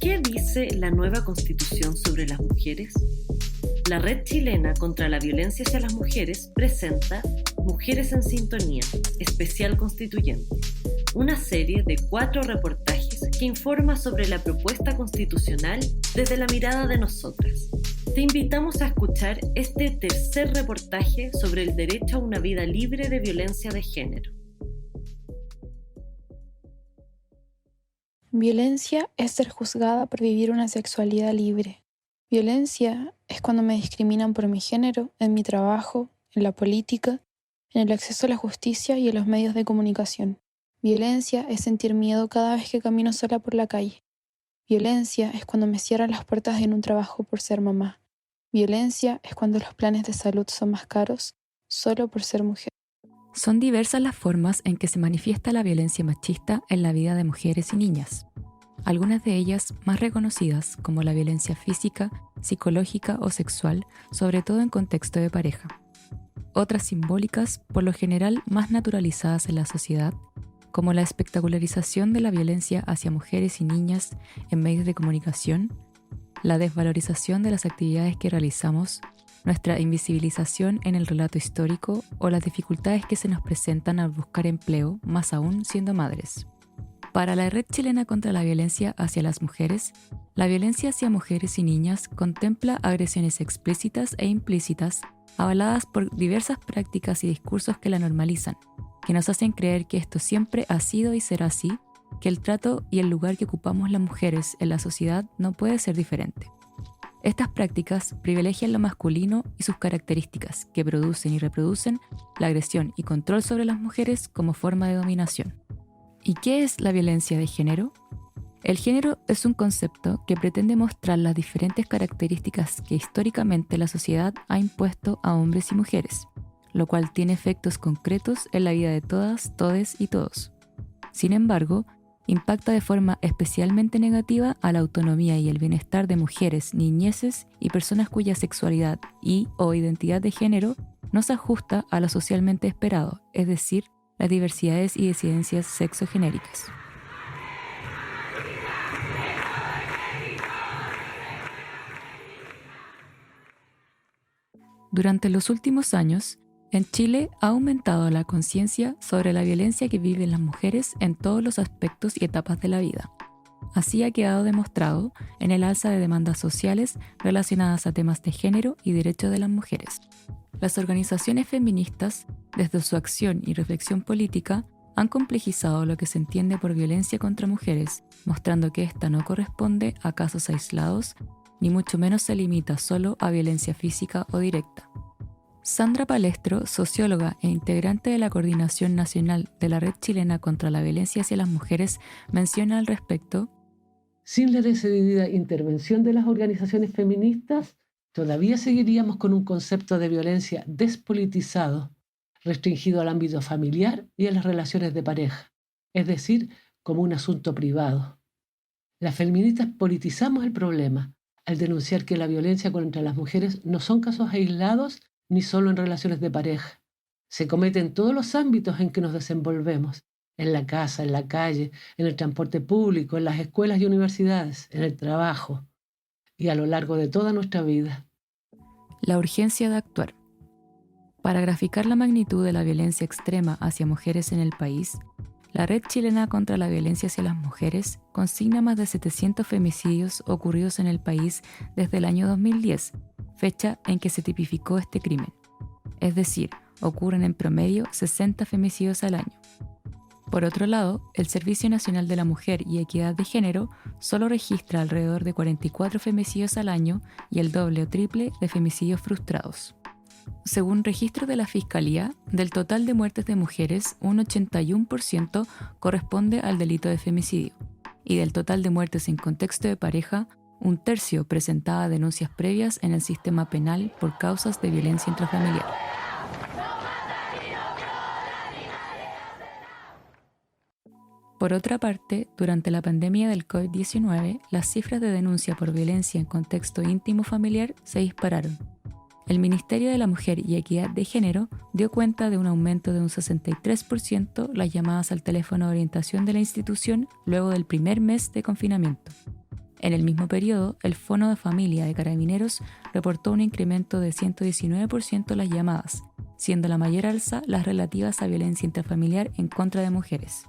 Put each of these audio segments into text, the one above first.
¿Qué dice la nueva Constitución sobre las mujeres? La Red Chilena contra la Violencia hacia las Mujeres presenta Mujeres en Sintonía, Especial Constituyente, una serie de 4 reportajes que informa sobre la propuesta constitucional desde la mirada de nosotras. Te invitamos a escuchar este tercer reportaje sobre el derecho a una vida libre de violencia de género. Violencia es ser juzgada por vivir una sexualidad libre. Violencia es cuando me discriminan por mi género, en mi trabajo, en la política, en el acceso a la justicia y en los medios de comunicación. Violencia es sentir miedo cada vez que camino sola por la calle. Violencia es cuando me cierran las puertas en un trabajo por ser mamá. Violencia es cuando los planes de salud son más caros solo por ser mujer. Son diversas las formas en que se manifiesta la violencia machista en la vida de mujeres y niñas. Algunas de ellas más reconocidas, como la violencia física, psicológica o sexual, sobre todo en contexto de pareja. Otras simbólicas, por lo general más naturalizadas en la sociedad, como la espectacularización de la violencia hacia mujeres y niñas en medios de comunicación, la desvalorización de las actividades que realizamos, nuestra invisibilización en el relato histórico o las dificultades que se nos presentan al buscar empleo, más aún siendo madres. Para la Red Chilena contra la Violencia hacia las Mujeres, la violencia hacia mujeres y niñas contempla agresiones explícitas e implícitas avaladas por diversas prácticas y discursos que la normalizan, que nos hacen creer que esto siempre ha sido y será así, que el trato y el lugar que ocupamos las mujeres en la sociedad no puede ser diferente. Estas prácticas privilegian lo masculino y sus características, que producen y reproducen la agresión y control sobre las mujeres como forma de dominación. ¿Y qué es la violencia de género? El género es un concepto que pretende mostrar las diferentes características que históricamente la sociedad ha impuesto a hombres y mujeres, lo cual tiene efectos concretos en la vida de todas, todes y todos. Sin embargo, impacta de forma especialmente negativa a la autonomía y el bienestar de mujeres, niñeces y personas cuya sexualidad y/o identidad de género no se ajusta a lo socialmente esperado, es decir, las diversidades y disidencias sexogenéricas. Durante los últimos años, en Chile ha aumentado la conciencia sobre la violencia que viven las mujeres en todos los aspectos y etapas de la vida. Así ha quedado demostrado en el alza de demandas sociales relacionadas a temas de género y derechos de las mujeres. Las organizaciones feministas, desde su acción y reflexión política, han complejizado lo que se entiende por violencia contra mujeres, mostrando que esta no corresponde a casos aislados, ni mucho menos se limita solo a violencia física o directa. Sandra Palestro, socióloga e integrante de la Coordinación Nacional de la Red Chilena contra la Violencia hacia las Mujeres, menciona al respecto: sin la decidida intervención de las organizaciones feministas, todavía seguiríamos con un concepto de violencia despolitizado, restringido al ámbito familiar y a las relaciones de pareja, es decir, como un asunto privado. Las feministas politizamos el problema al denunciar que la violencia contra las mujeres no son casos aislados ni solo en relaciones de pareja. Se comete en todos los ámbitos en que nos desenvolvemos, en la casa, en la calle, en el transporte público, en las escuelas y universidades, en el trabajo y a lo largo de toda nuestra vida. La urgencia de actuar. Para graficar la magnitud de la violencia extrema hacia mujeres en el país, la Red Chilena contra la Violencia hacia las Mujeres consigna más de 700 femicidios ocurridos en el país desde el año 2010, fecha en que se tipificó este crimen. Es decir, ocurren en promedio 60 femicidios al año. Por otro lado, el Servicio Nacional de la Mujer y Equidad de Género solo registra alrededor de 44 femicidios al año y el doble o triple de femicidios frustrados. Según registros de la Fiscalía, del total de muertes de mujeres, un 81% corresponde al delito de femicidio, y del total de muertes en contexto de pareja, un tercio presentaba denuncias previas en el sistema penal por causas de violencia intrafamiliar. Por otra parte, durante la pandemia del COVID-19, las cifras de denuncia por violencia en contexto íntimo familiar se dispararon. El Ministerio de la Mujer y Equidad de Género dio cuenta de un aumento de un 63% las llamadas al teléfono de orientación de la institución luego del primer mes de confinamiento. En el mismo periodo, el Fono de Familia de Carabineros reportó un incremento de 119% en las llamadas, siendo la mayor alza las relativas a violencia intrafamiliar en contra de mujeres.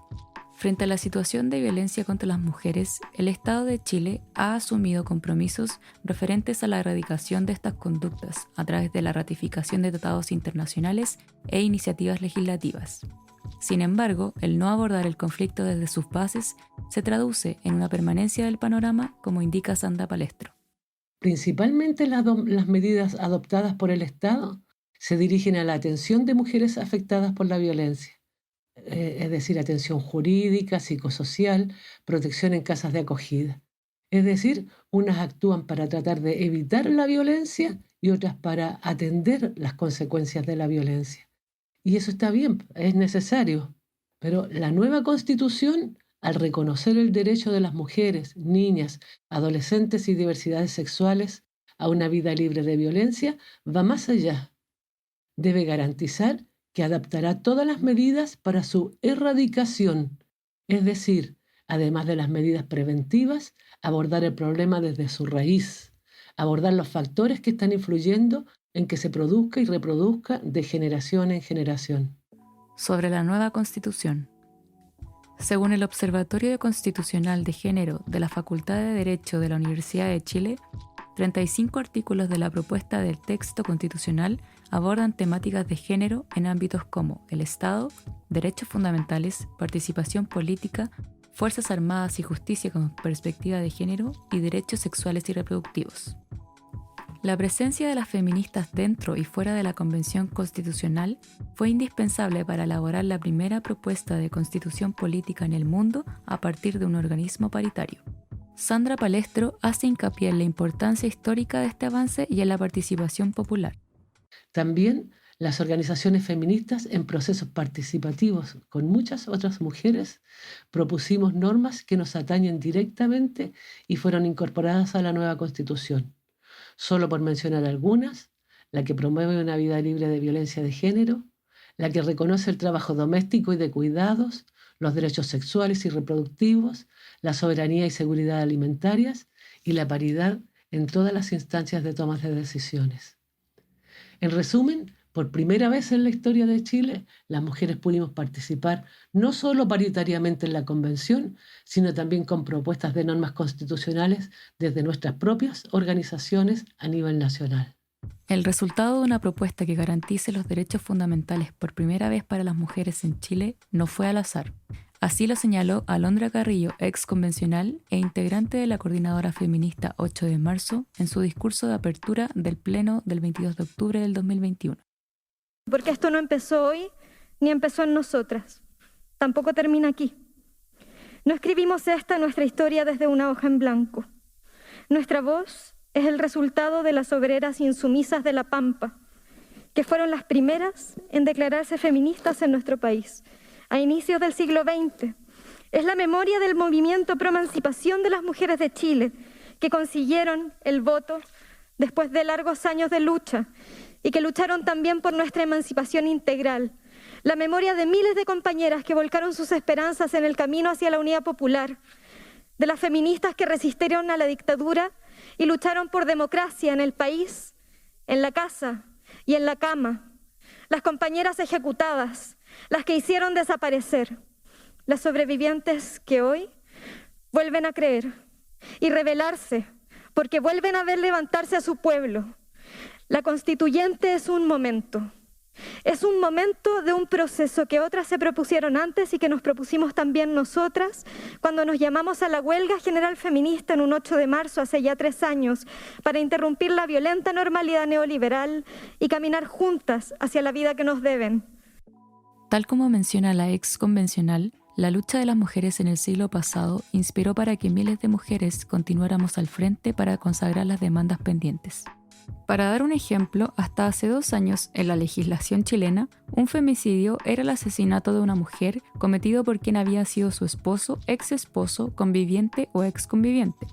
Frente a la situación de violencia contra las mujeres, el Estado de Chile ha asumido compromisos referentes a la erradicación de estas conductas a través de la ratificación de tratados internacionales e iniciativas legislativas. Sin embargo, el no abordar el conflicto desde sus bases se traduce en una permanencia del panorama, como indica Sandra Palestro. Principalmente las medidas adoptadas por el Estado se dirigen a la atención de mujeres afectadas por la violencia. Es decir, atención jurídica, psicosocial, protección en casas de acogida. Es decir, unas actúan para tratar de evitar la violencia y otras para atender las consecuencias de la violencia. Y eso está bien, es necesario. Pero la nueva Constitución, al reconocer el derecho de las mujeres, niñas, adolescentes y diversidades sexuales a una vida libre de violencia, va más allá. Debe garantizar que adaptará todas las medidas para su erradicación, es decir, además de las medidas preventivas, abordar el problema desde su raíz, abordar los factores que están influyendo en que se produzca y reproduzca de generación en generación. Sobre la nueva Constitución. Según el Observatorio Constitucional de Género de la Facultad de Derecho de la Universidad de Chile, 35 artículos de la propuesta del texto constitucional abordan temáticas de género en ámbitos como el Estado, derechos fundamentales, participación política, Fuerzas Armadas y justicia con perspectiva de género y derechos sexuales y reproductivos. La presencia de las feministas dentro y fuera de la Convención Constitucional fue indispensable para elaborar la primera propuesta de constitución política en el mundo a partir de un organismo paritario. Sandra Palestro hace hincapié en la importancia histórica de este avance y en la participación popular. También las organizaciones feministas en procesos participativos con muchas otras mujeres propusimos normas que nos atañen directamente y fueron incorporadas a la nueva Constitución. Solo por mencionar algunas, la que promueve una vida libre de violencia de género, la que reconoce el trabajo doméstico y de cuidados, los derechos sexuales y reproductivos, la soberanía y seguridad alimentarias y la paridad en todas las instancias de toma de decisiones. En resumen, por primera vez en la historia de Chile, las mujeres pudimos participar no solo paritariamente en la Convención, sino también con propuestas de normas constitucionales desde nuestras propias organizaciones a nivel nacional. El resultado de una propuesta que garantice los derechos fundamentales por primera vez para las mujeres en Chile no fue al azar. Así lo señaló Alondra Carrillo, ex convencional e integrante de la Coordinadora Feminista 8 de marzo, en su discurso de apertura del Pleno del 22 de octubre del 2021. Porque esto no empezó hoy, ni empezó en nosotras. Tampoco termina aquí. No escribimos nuestra historia desde una hoja en blanco. Nuestra voz es el resultado de las obreras insumisas de La Pampa, que fueron las primeras en declararse feministas en nuestro país, a inicios del siglo XX. Es la memoria del movimiento pro emancipación de las mujeres de Chile, que consiguieron el voto después de largos años de lucha y que lucharon también por nuestra emancipación integral. La memoria de miles de compañeras que volcaron sus esperanzas en el camino hacia la unidad popular, de las feministas que resistieron a la dictadura y lucharon por democracia en el país, en la casa y en la cama, las compañeras ejecutadas, las que hicieron desaparecer, las sobrevivientes que hoy vuelven a creer y rebelarse porque vuelven a ver levantarse a su pueblo. La constituyente es un momento de un proceso que otras se propusieron antes y que nos propusimos también nosotras cuando nos llamamos a la huelga general feminista en un 8 de marzo hace ya 3 años para interrumpir la violenta normalidad neoliberal y caminar juntas hacia la vida que nos deben. Tal como menciona la ex convencional, la lucha de las mujeres en el siglo pasado inspiró para que miles de mujeres continuáramos al frente para consagrar las demandas pendientes. Para dar un ejemplo, hasta hace 2 años, en la legislación chilena, un femicidio era el asesinato de una mujer cometido por quien había sido su esposo, ex esposo, conviviente o ex conviviente.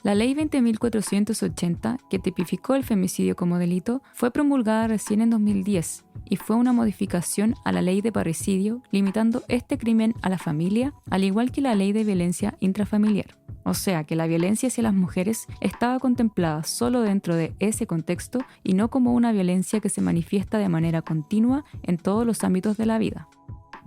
La Ley 20.480, que tipificó el femicidio como delito, fue promulgada recién en 2010 y fue una modificación a la Ley de Parricidio, limitando este crimen a la familia, al igual que la Ley de Violencia Intrafamiliar. O sea que la violencia hacia las mujeres estaba contemplada solo dentro de ese contexto y no como una violencia que se manifiesta de manera continua en todos los ámbitos de la vida.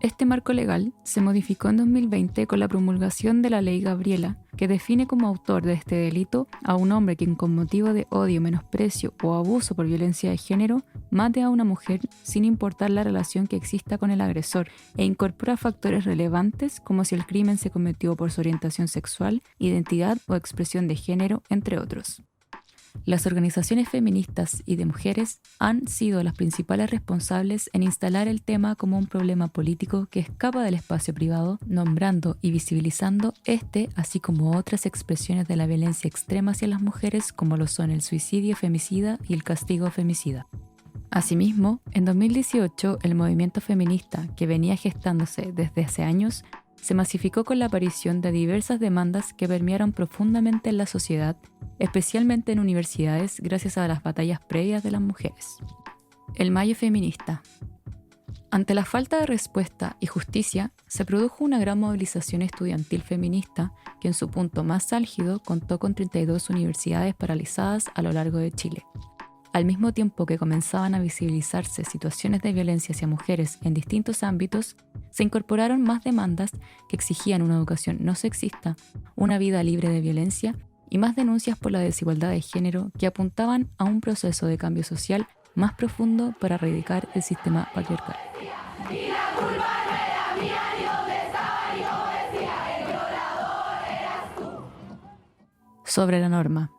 Este marco legal se modificó en 2020 con la promulgación de la Ley Gabriela, que define como autor de este delito a un hombre quien con motivo de odio, menosprecio o abuso por violencia de género mate a una mujer sin importar la relación que exista con el agresor e incorpora factores relevantes como si el crimen se cometió por su orientación sexual, identidad o expresión de género, entre otros. Las organizaciones feministas y de mujeres han sido las principales responsables en instalar el tema como un problema político que escapa del espacio privado, nombrando y visibilizando este, así como otras expresiones de la violencia extrema hacia las mujeres como lo son el suicidio femicida y el castigo femicida. Asimismo, en 2018, el movimiento feminista, que venía gestándose desde hace años, se masificó con la aparición de diversas demandas que permearon profundamente en la sociedad, especialmente en universidades gracias a las batallas previas de las mujeres. El Mayo Feminista. Ante la falta de respuesta y justicia, se produjo una gran movilización estudiantil feminista que en su punto más álgido contó con 32 universidades paralizadas a lo largo de Chile. Al mismo tiempo que comenzaban a visibilizarse situaciones de violencia hacia mujeres en distintos ámbitos, se incorporaron más demandas que exigían una educación no sexista, una vida libre de violencia y más denuncias por la desigualdad de género que apuntaban a un proceso de cambio social más profundo para erradicar el sistema patriarcal. Sobre la norma.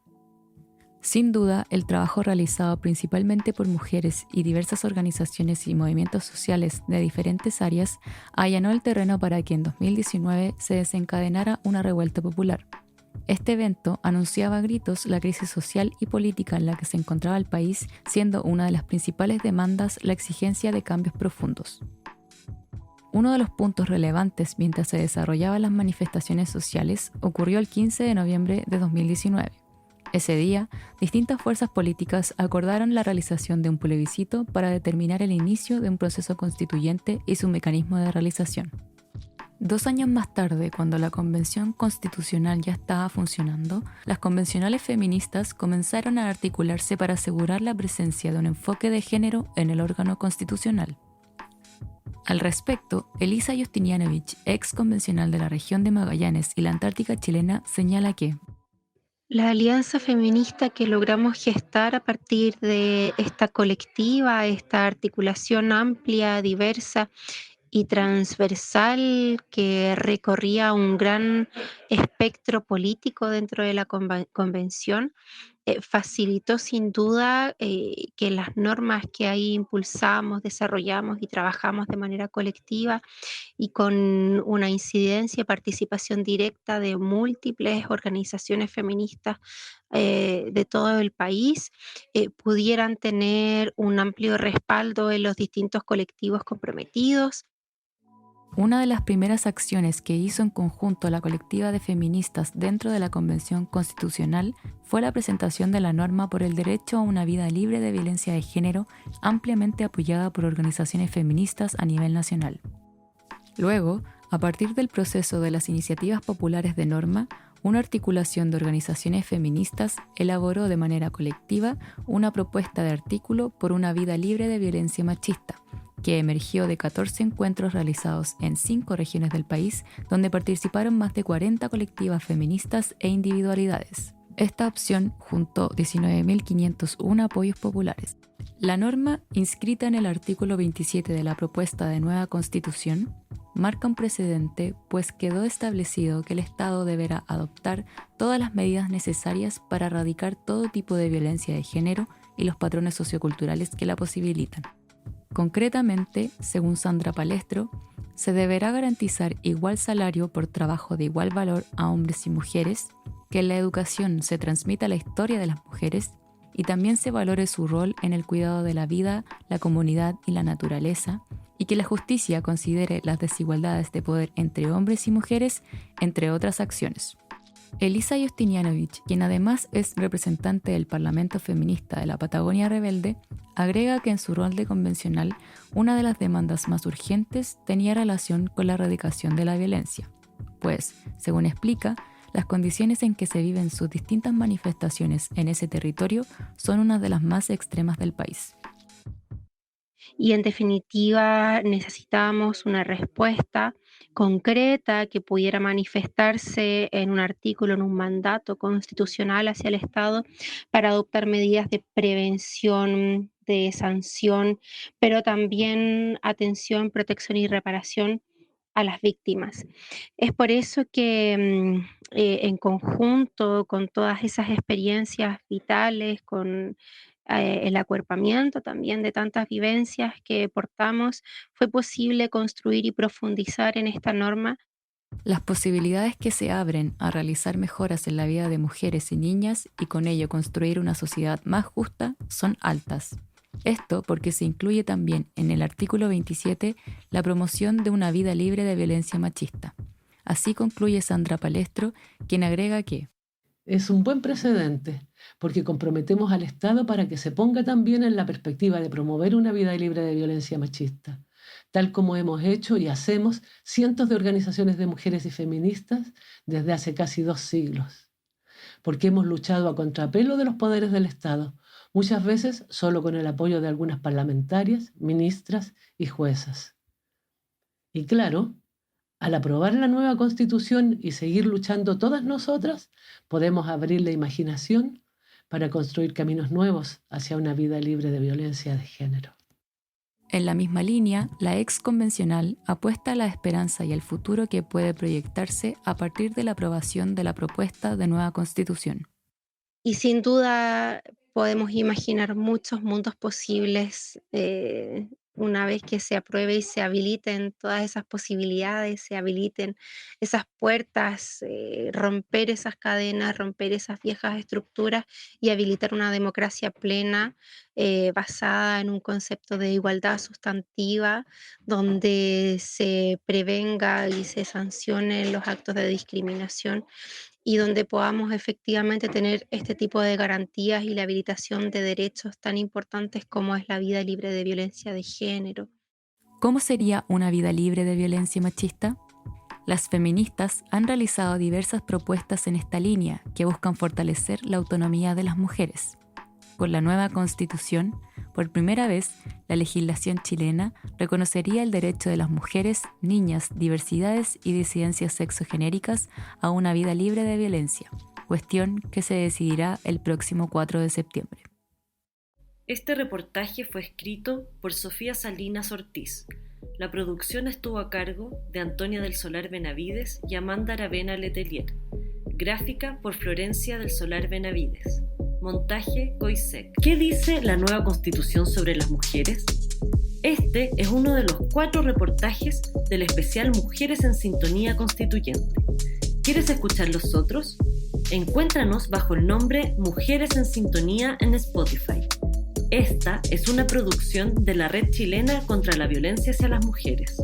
Sin duda, el trabajo realizado principalmente por mujeres y diversas organizaciones y movimientos sociales de diferentes áreas allanó el terreno para que en 2019 se desencadenara una revuelta popular. Este evento anunciaba a gritos la crisis social y política en la que se encontraba el país, siendo una de las principales demandas la exigencia de cambios profundos. Uno de los puntos relevantes mientras se desarrollaban las manifestaciones sociales ocurrió el 15 de noviembre de 2019. Ese día, distintas fuerzas políticas acordaron la realización de un plebiscito para determinar el inicio de un proceso constituyente y su mecanismo de realización. 2 años más tarde, cuando la Convención Constitucional ya estaba funcionando, las convencionales feministas comenzaron a articularse para asegurar la presencia de un enfoque de género en el órgano constitucional. Al respecto, Elisa Justinianovich, ex convencional de la región de Magallanes y la Antártica chilena, señala que la alianza feminista que logramos gestar a partir de esta colectiva, esta articulación amplia, diversa y transversal que recorría un gran espectro político dentro de la convención, facilitó sin duda que las normas que ahí impulsamos, desarrollamos y trabajamos de manera colectiva y con una incidencia y participación directa de múltiples organizaciones feministas de todo el país, pudieran tener un amplio respaldo en los distintos colectivos comprometidos. Una de las primeras acciones que hizo en conjunto la colectiva de feministas dentro de la Convención Constitucional fue la presentación de la norma por el derecho a una vida libre de violencia de género, ampliamente apoyada por organizaciones feministas a nivel nacional. Luego, a partir del proceso de las iniciativas populares de norma, una articulación de organizaciones feministas elaboró de manera colectiva una propuesta de artículo por una vida libre de violencia machista, que emergió de 14 encuentros realizados en 5 regiones del país, donde participaron más de 40 colectivas feministas e individualidades. Esta opción juntó 19.501 apoyos populares. La norma, inscrita en el artículo 27 de la propuesta de nueva Constitución, marca un precedente, pues quedó establecido que el Estado deberá adoptar todas las medidas necesarias para erradicar todo tipo de violencia de género y los patrones socioculturales que la posibilitan. Concretamente, según Sandra Palestro, se deberá garantizar igual salario por trabajo de igual valor a hombres y mujeres, que en la educación se transmita la historia de las mujeres y también se valore su rol en el cuidado de la vida, la comunidad y la naturaleza, y que la justicia considere las desigualdades de poder entre hombres y mujeres, entre otras acciones. Elisa Justinianovich, quien además es representante del Parlamento Feminista de la Patagonia Rebelde, agrega que en su rol de convencional, una de las demandas más urgentes tenía relación con la erradicación de la violencia, pues, según explica, las condiciones en que se viven sus distintas manifestaciones en ese territorio son una de las más extremas del país. Y en definitiva necesitábamos una respuesta concreta que pudiera manifestarse en un artículo, en un mandato constitucional hacia el Estado para adoptar medidas de prevención, de sanción, pero también atención, protección y reparación a las víctimas. Es por eso que en conjunto con todas esas experiencias vitales, con el acuerpamiento también de tantas vivencias que portamos, fue posible construir y profundizar en esta norma. Las posibilidades que se abren a realizar mejoras en la vida de mujeres y niñas y con ello construir una sociedad más justa son altas. Esto porque se incluye también en el artículo 27 la promoción de una vida libre de violencia machista. Así concluye Sandra Palestro, quien agrega que es un buen precedente, porque comprometemos al Estado para que se ponga también en la perspectiva de promover una vida libre de violencia machista, tal como hemos hecho y hacemos cientos de organizaciones de mujeres y feministas desde hace casi 2 siglos, porque hemos luchado a contrapelo de los poderes del Estado, muchas veces solo con el apoyo de algunas parlamentarias, ministras y juezas. Y claro, al aprobar la nueva Constitución y seguir luchando todas nosotras, podemos abrir la imaginación para construir caminos nuevos hacia una vida libre de violencia de género. En la misma línea, la ex convencional apuesta a la esperanza y el futuro que puede proyectarse a partir de la aprobación de la propuesta de nueva Constitución. Y sin duda podemos imaginar muchos mundos posibles una vez que se apruebe y se habiliten todas esas posibilidades, se habiliten esas puertas, romper esas cadenas, romper esas viejas estructuras y habilitar una democracia plena basada en un concepto de igualdad sustantiva, donde se prevenga y se sancionen los actos de discriminación y donde podamos efectivamente tener este tipo de garantías y la habilitación de derechos tan importantes como es la vida libre de violencia de género. ¿Cómo sería una vida libre de violencia machista? Las feministas han realizado diversas propuestas en esta línea que buscan fortalecer la autonomía de las mujeres. Con la nueva Constitución, por primera vez, la legislación chilena reconocería el derecho de las mujeres, niñas, diversidades y disidencias sexogenéricas a una vida libre de violencia, cuestión que se decidirá el próximo 4 de septiembre. Este reportaje fue escrito por Sofía Salinas Ortiz. La producción estuvo a cargo de Antonia del Solar Benavides y Amanda Aravena Letelier. Gráfica por Florencia del Solar Benavides. Montaje Coisec. ¿Qué dice la nueva Constitución sobre las mujeres? Este es uno de los 4 reportajes del especial Mujeres en Sintonía Constituyente. ¿Quieres escuchar los otros? Encuéntranos bajo el nombre Mujeres en Sintonía en Spotify. Esta es una producción de la Red Chilena contra la Violencia hacia las Mujeres.